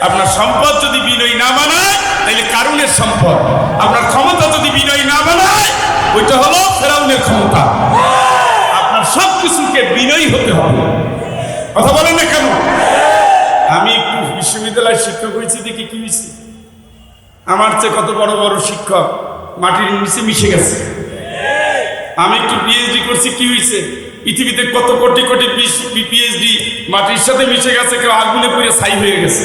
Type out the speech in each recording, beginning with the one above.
আপনার সম্পদ যদি বিনয় না বানায় তাহলে কারুনের সম্পদ, আপনার ক্ষমতা যদি বিনয় না বানায় ওইটা হলো ফেরাউনের ক্ষমতা। আপনার সব কিছুকে বিনয়ী হতে হবে। কথা বলেন না কেন? আমি একটু বিশ্ববিদ্যালয়ের শিক্ষক হয়েছি, দেখি কি হয়েছে, আমার চেয়ে কত বড় বড় শিক্ষক মাটির নিচে মিশে গেছে। আমি একটু পিএইচডি করছি, কি হয়েছে, পৃথিবীতে কত কোটি কোটি পিএইচডি মাটির সাথে মিশে গেছে, কেউ আগুনে পুড়ে ছাই হয়ে গেছে।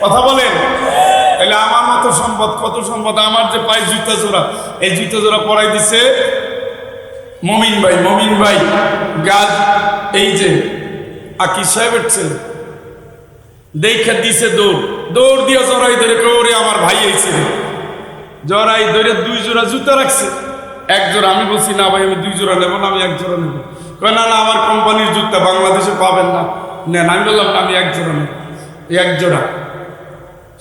কথা বলেন? তাহলে আমার মতো সম্পদ, কত সম্পদ। আমার যে পায়ে জুতা জোড়া, এই জুতা জোড়া পরাই দিছে মমিন ভাই। মমিন ভাই গাছ, এই যে আকিব সাহেবের ছেলে, দেখা দিছে দৌড়, দৌড় দিয়া জড়াই ধরে ওরে আমার ভাই আইছে, জড়াই ধরে 2 জোড়া জুতা রাখছে, 1 জোড়া। আমি বলছি না ভাই, আমি 2 জোড়া নেবো না, আমি 1 জোড়া নেবো। কয় না না, আমার কোম্পানির জুতা বাংলাদেশে পাবেন না, নেন। আমি বললাম না, আমি 1 জোড়া নেব, 1 জোড়া।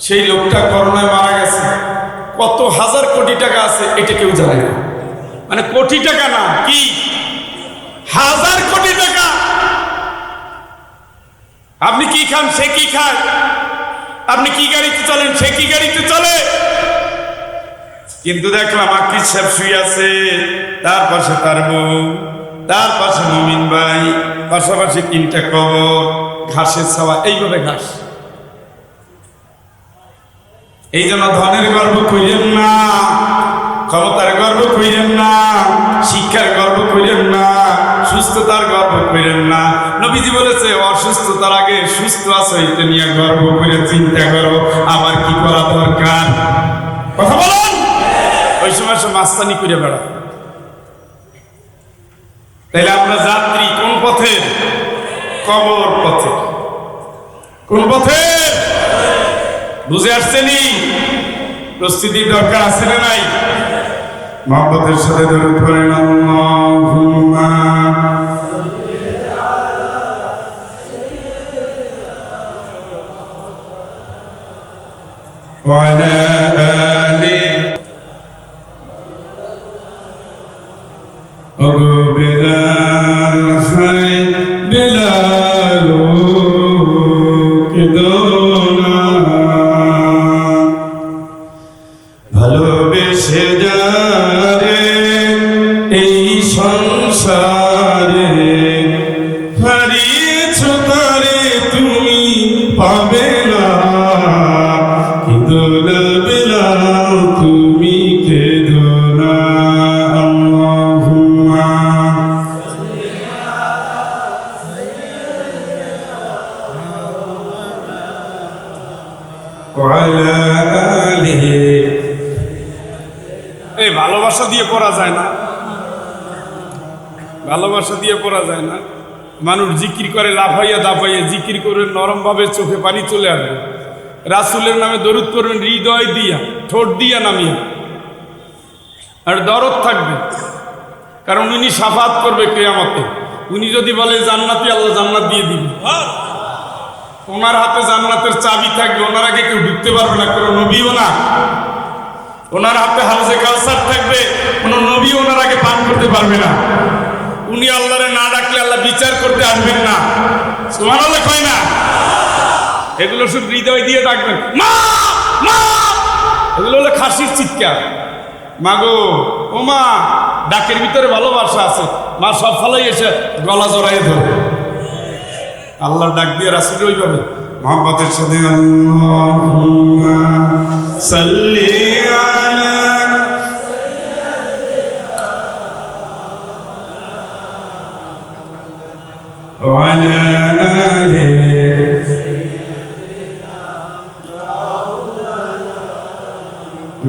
সেই লোকটা করোনায় মারা গেছে। কত হাজার কোটি টাকা আছে এটা কেউ জানে না। মানে কোটি টাকা না, কি হাজার কোটি টাকা। আপনি কি খান, সে কি খায়। আপনি কি গাড়িতে চলেন, সে কি গাড়িতে চলে। কিন্তু দেখলাম আকিব সাহেব শুয়ে আছে, তার পাশে তার বউ, তার পাশে মমিন ভাই, পাশাপাশি 3টা কবর, ঘাসের ছাওয়া, এইভাবে ঘাস। এই জন্য ধনের গর্ব করিলেন না, ক্ষমতার গর্ব করিলেন না, শিক্ষার গর্ব করিলেন না, সুস্থতার গর্ব করিলেন না। নবীজি বলেছে অসুস্থতার আগে সুস্থ আছে এটা নিয়ে গর্ব করে চিন্তা করো আবার কি করা দরকার। কথা বলুন। ওই সময় সব মাস্তানি করে বেড়া। তাইলে আমরা যাত্রী কোন পথে? কবর পথে। কোন পথে? বুঝে আসছেনি? প্রস্তুতির দরকার আছে না নাই? মহব্বতের সাথে দরুদ পড়েন আল্লাহুম্মা ওয়া আলা আলি ওগো বিলাল হাই বিলাল কেদোনা ভালোবেসে যারে এই সংসারে হারিয়েছ তারে তুমি পাবে না। কেদোনা বিলাল তুমি কেদোনা। আল্লাহুম্মা ওয়া আলা আলিহি। এই ভালোবাসা দিয়ে পড়া যায় না, ভালোবাসা দিয়ে পড়া যায় না। মানুষ জিকির করে লাফাইয়া দাফাইয়া, জিকির করে নরমভাবে চোখে পানি চলে আসবে। রাসূলের নামে দরুদ করবেন হৃদয় দিয়া, ঠোঁট দিয়া নামিয়া, আর দরদ থাকবে, কারণ উনি শাফাত করবে কিয়ামতে। উনি যদি বলে জান্নাতি, আল্লাহ জান্নাত দিয়ে দিবে। ওনার হাতে জান্নাতের চাবি থাকবে, ওনার আগে কেউ ঢুকতে পারবে না, কোনো নবীও না। ওনার হাতে হাউজে কাউসার থাকবে, কোনো নবী ওনার আগে পান করতে পারবে না। উনি আল্লাহরে না ডাকলে আল্লাহ বিচার করতে আসবেন না। সুবহানাল্লাহ কয় না? এগুলো শুধু হৃদয় দিয়ে ডাকবেন, মা মা। এগুলো হলো খাসির চিৎকার। মাগো ও মা, ডাকের ভিতরে ভালোবাসা আছে। মা সব ফলাই এসে গলা জড়াইয়ে ধরে আল্লাহর ডাক দিয়ে রাসূল ওইভাবে মহব্বতের সাথে আল্লাহুম্মা সাল্লি আলা ওয়া আলা আলিহি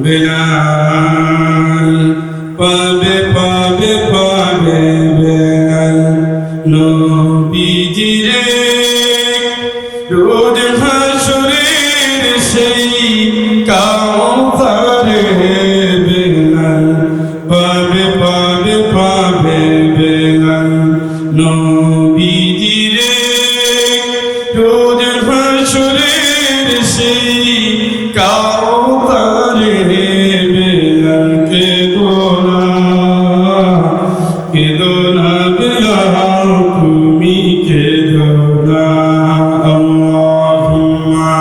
বিলাল পাবে পাবে পাবে বিলাল নবীজি রে রোজ হাসরের সেই কাউসারে বিলাল পাবে পাবে পাবে বিলাল নবীজি রে রোজ হাসরের সেই কাউসারে বিলাল কে গোনা কেদোনা বিলাল তুমি কেদোনা। আল্লাহুম্মা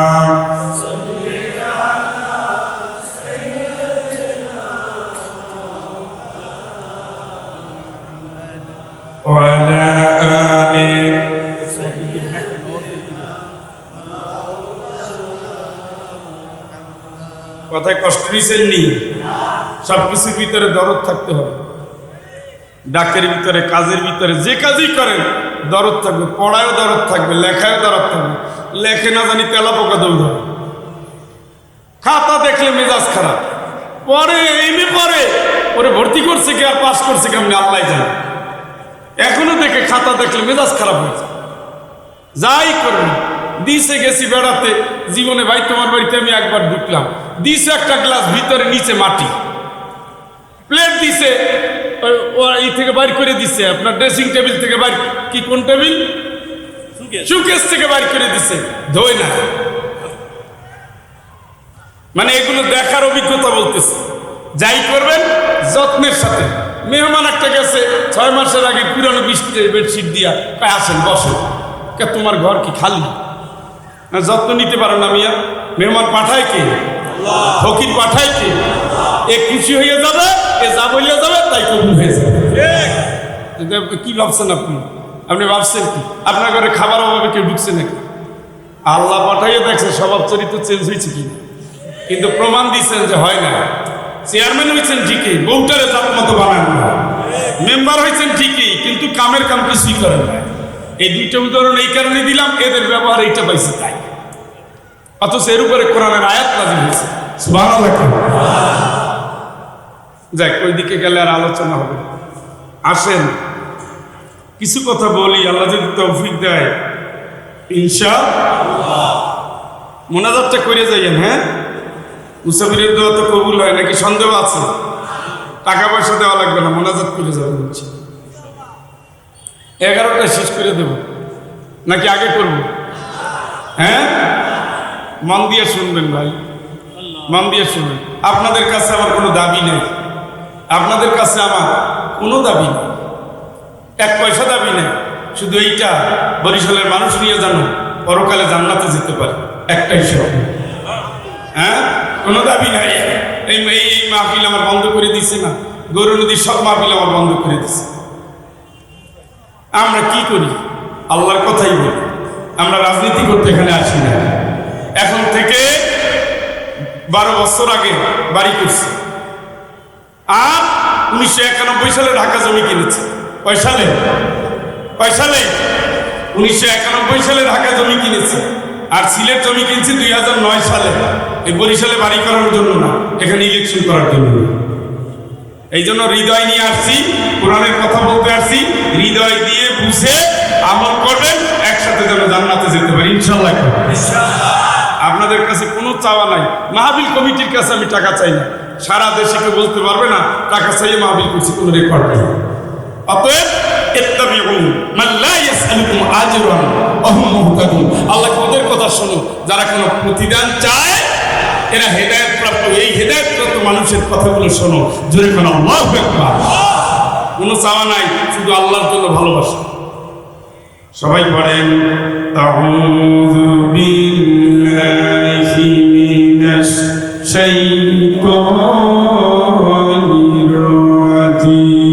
وعلى آله কথায় কষ্ট নিছেন নি? সবকিছুর ভিতরে দরদ থাকতে হবে। ডাকের ভিতরে, কাজের ভিতরে, যে কাজই করেন দরদ থাকবে। পড়ায়ও দরদ থাকবে, লেখায়ও দরদ থাকবে। লেখে না জানি তেলা পোকা দৌড়, খাতা দেখলে মেজাজ খারাপ, পরে এমনি পরে ওরে ভর্তি করছে কি আর পাস করছে কি আপনি আল্লাহ জানেন। এখনো দেখে খাতা দেখলে মেজাজ খারাপ হয়েছে। যাই করবেন, দিছে গেছি বেড়াতে জীবনে, ভাই তোমার বাড়িতে আমি একবার ঢুকলাম, দিছে একটা গ্লাস, ভিতরে নিচে মাটি, প্লেট দিছে এই থেকে বাইর করে দিছে আপনার ড্রেসিং টেবিল থেকে বাইর, কি কোন টেবিল, সুকেস থেকে বাইর করে দিছে, ধোয় না। মানে এগুলো দেখার অভিজ্ঞতা বলতেছে। যাই করবেন যত্নের সাথে। মেহমান একটা গেছে 6 মাসের আগে পুরানো বেডশিট দিয়া, আসেন বসো, তোমার ঘর কি খালি? যত্ন নিতে পারো না মিয়া? মেহমান পাঠায় কে? ফকির পাঠায় কে? এ খুশি হয়ে যাবে, এ যা বলিয়া যাবে তাই কবুল হয়ে যাবে। কি ভাবছেন আপনি? আপনি ভাবছেন কি আপনার ঘরে খাবার অভাবে কেউ ঢুকছে নাকি? আল্লাহ পাঠাইয়ে দেখছে স্বভাব চরিত্র চেঞ্জ হয়েছে কি, কিন্তু প্রমাণ দিচ্ছেন যে হয় না। চেয়ারম্যান হয়েছেন ঠিকই, বউটারে জাত মতো বানান না। মেম্বার হয়েছেন ঠিকই, কিন্তু কামের কাম কিছুই করেন না। এই দুইটা উদাহরণ এই কারণে দিলাম, এদের ব্যবহার এইটা পাইছে তাই। অথচ এর উপরে কোরআনের আয়াত নাযিল হয়েছে। সুবহানাল্লাহ। যাক, ওই দিকে গেলে আর আলোচনা হবে। আসেন কিছু কথা বলি, আল্লাহ যদি তৌফিক দেয় ইনশাআল্লাহ। মোনাজাতটা করে যাইয়েন। হ্যাঁ, মুসাফিরের দোয়া তো কবুল হয় নাকি সন্দেহ আছে? টাকা পয়সা দেওয়া লাগবে না, মোনাজাত করে যাবেন বলছি। 11টায় শেষ করে দেব নাকি আগে করব? হ্যাঁ, মন দিয়ে শুনবেন ভাই, মন দিয়ে শুনবেন। আপনাদের কাছে আমার কোনো দাবি নেই, আপনাদের কাছে আমার কোনো দাবি নেই, 1 পয়সা দাবি নেই। শুধু এইটা, বরিশালের মানুষ নিয়ে জানো পরকালে জান্নাতে যেতে পারে, একটাই স্বপ্ন। হ্যাঁ, কোনো দাবি নাই। এই মাহফিল আমার বন্ধ করে দিচ্ছে না, গরু নদীর সব মাহফিল আমার বন্ধ করে দিচ্ছে। আমরা কি করি? আল্লাহর কথাই বলি। আমরা রাজনীতি করতে এখানে আসি না। এখন থেকে 12 বছর আগে বাড়ি করছি, আর 1991 সালে ঢাকা জমি কিনেছি। কয় সালে? 1991 সালে ঢাকা জমি কিনেছি। আর সিলেট জমি কিনছি 2009 সালে। এই বরিশালে বাড়ি করার জন্য না, এখানে ইলেকশন করার জন্য। এই জন্য হৃদয় নিয়ে আসছি, কোরআনের কথা বলতে আসছি। হৃদয় দিয়ে বুঝে আমল করবেন, একসাথে যেন জান্নাতে যেতে পারি ইনশাআল্লাহ। আপনাদের কাছে কোনো চাওয়া নাই, মাহফিল কমিটির কাছে আমি টাকা চাই না। সারা দেশে কেউ বলতে পারবে না টাকা চাইয়ে মাহফিল করছি, কোনো রেকর্ড নেই। অতএব আল্লাহ ওদের কথা শোনো যারা কোনো প্রতিদান চায়, এরা হেদায়েত প্রাপ্ত। এই হেদায়েত প্রাপ্ত মানুষের কথাগুলো শোনো, জোরে কোনো আল্লাহু আকবার। কোনো চাওয়া নাই, শুধু আল্লাহর জন্য ভালোবাসা। সবাই পড়েন আউযু বিল্লাহি মিনাশ শাইতানির রাজীম।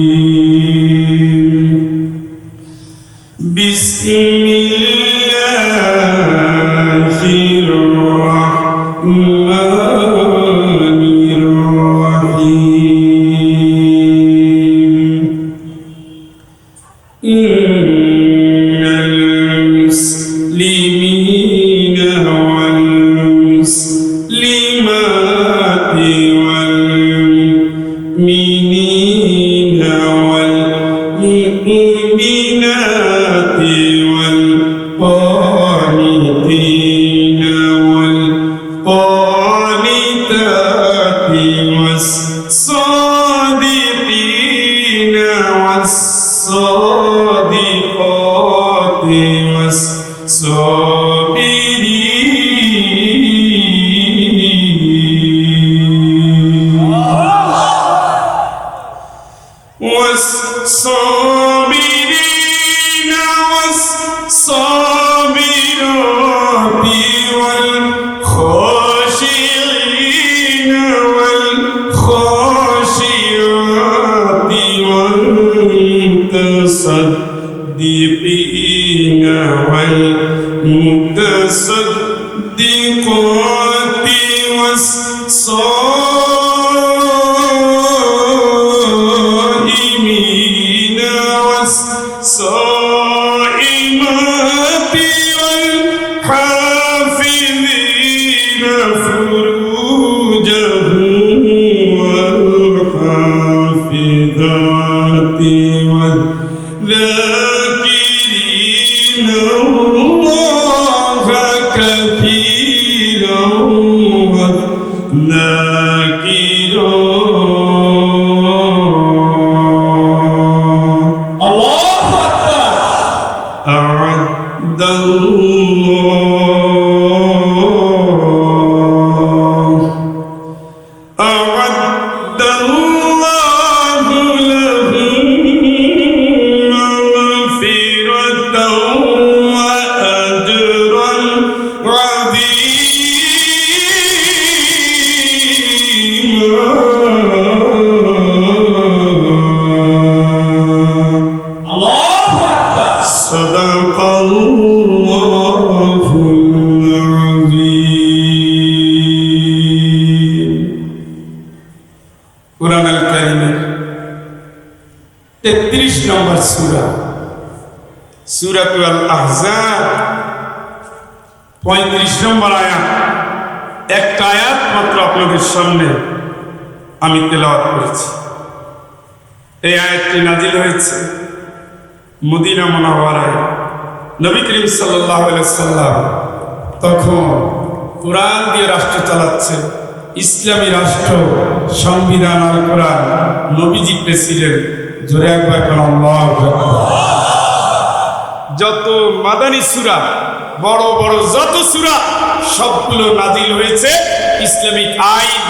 বিসমিল্লাহির রাহমানির রাহিম। ইন্নাল মুসলিমিনা ওয়াল মুসলিমাতি ওয়াল মুমিনিনা ওয়াল মুমিনাতি ওয়াল قانتين والقانتات والصادقين والصادقات والصابرين والصادقات والصائمين والصائمات والحافظين فروجهم والحافظات والذاكرين الله كثيرا والذاكرات الله أكبر أعد الله لهم مغفرة وأجرا عظيما الله أكبر صدق الله العظيم قرآن الكريم 33 নম্বর সূরা সূরাতুল আহজাব 35 নম্বর আয়াত একটা আয়াত মাত্র আপনাদের সামনে আমি তেলাওয়াত করেছি এই আয়াতটি নাজিল হয়েছে মদিনা মুনাওয়ারায় নবী করিম সাল্লাল্লাহু আলাইহি সাল্লাম তখন কোরআন দিয়ে রাষ্ট্র চালাচ্ছে ইসলামী রাষ্ট্র সংবিধান আল কোরআন নবীজি প্রেসিডেন্ট জোরে একবার আল্লাহু আকবার যত মাদানী সূরা বড় বড় যত সূরা সবগুলো নাজিল হয়েছে ইসলামিক আইন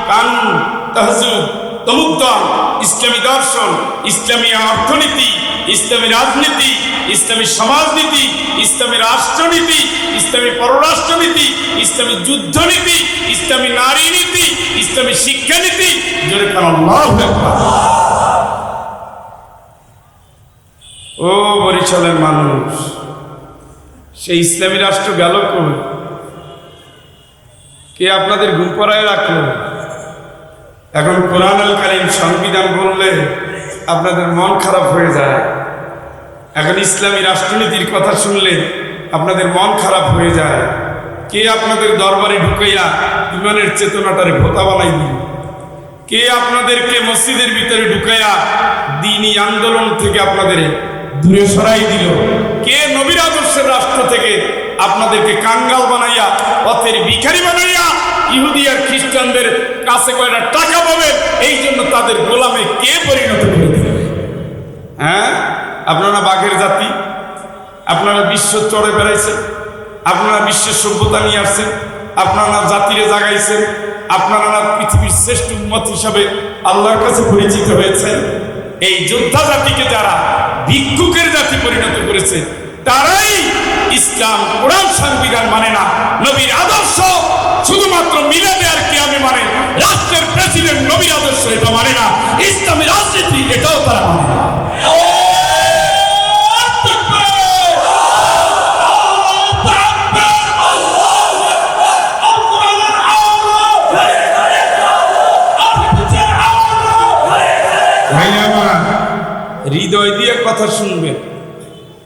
কানুন তাহজুব তমুদ্দন ইসলামী দর্শন ইসলামী অর্থনীতি ইসলামী রাজনীতি ইসলামী সমাজনীতি ইসলামী রাষ্ট্রনীতি ইসলামী পররাষ্ট্রনীতি ইসলামী যুদ্ধনীতি ইসলামী নারী নীতি ইসলামী শিক্ষানীতি জোরে আল্লাহু আকবার ও বরিশালের মানুষ সেই ইসলামী রাষ্ট্র গেল কই কে আপনাদের ঘুম পড়ায় রাখলো এখন কোরআন আল কারীম সংবিধান বললে আপনাদের মন খারাপ হয়ে যায় এখন ইসলামী রাষ্ট্রনীতির কথা শুনলে আপনাদের মন খারাপ হয়ে যায় কে আপনাদের দরবারে ঢুকাইয়া ইমানের চেতনাটারে ভোতা বানাই দিল কে আপনাদেরকে মসজিদের ভিতরে ঢুকাইয়া দ্বীনি আন্দোলন থেকে আপনাদের দূরে সরাই দিল কে নবীর আদর্শের রাষ্ট্র থেকে আপনাদেরকে কাঙ্গাল বানাইয়া পথের ভিখারি বানাইয়া ইহুদি আর খ্রিস্টানদের কাছে কয়টা টাকা পাবে এই জন্য তাদের গোলামে কে পরিণত করে দিল হ্যাঁ আপনারা বাঘের জাতি আপনারা বিশ্ব চড়ে বেড়াইছেন আপনারা বিশ্বের সভ্যতা নিয়ে আসছেন আপনারা জাতিরে জাগাইছেন আপনারা পৃথিবীর শ্রেষ্ঠ উম্মত হিসাবে আল্লাহর কাছে পরিচিত হয়েছেন এই যোদ্ধা জাতিকে যারা ভিক্ষুকের জাতি পরিণত করেছে তারাই ইসলাম কোরআন সংবিধান মানে না নবীর আদর্শ শুধুমাত্র মিলাদে আর কিয়ামে মানে রাষ্ট্রের প্রেসিডেন্ট নবীর আদর্শ এটা মানে না ইসলামী রাজনীতি এটাও তারা মানে না হৃদয় দিয়ে কথা শুনবেন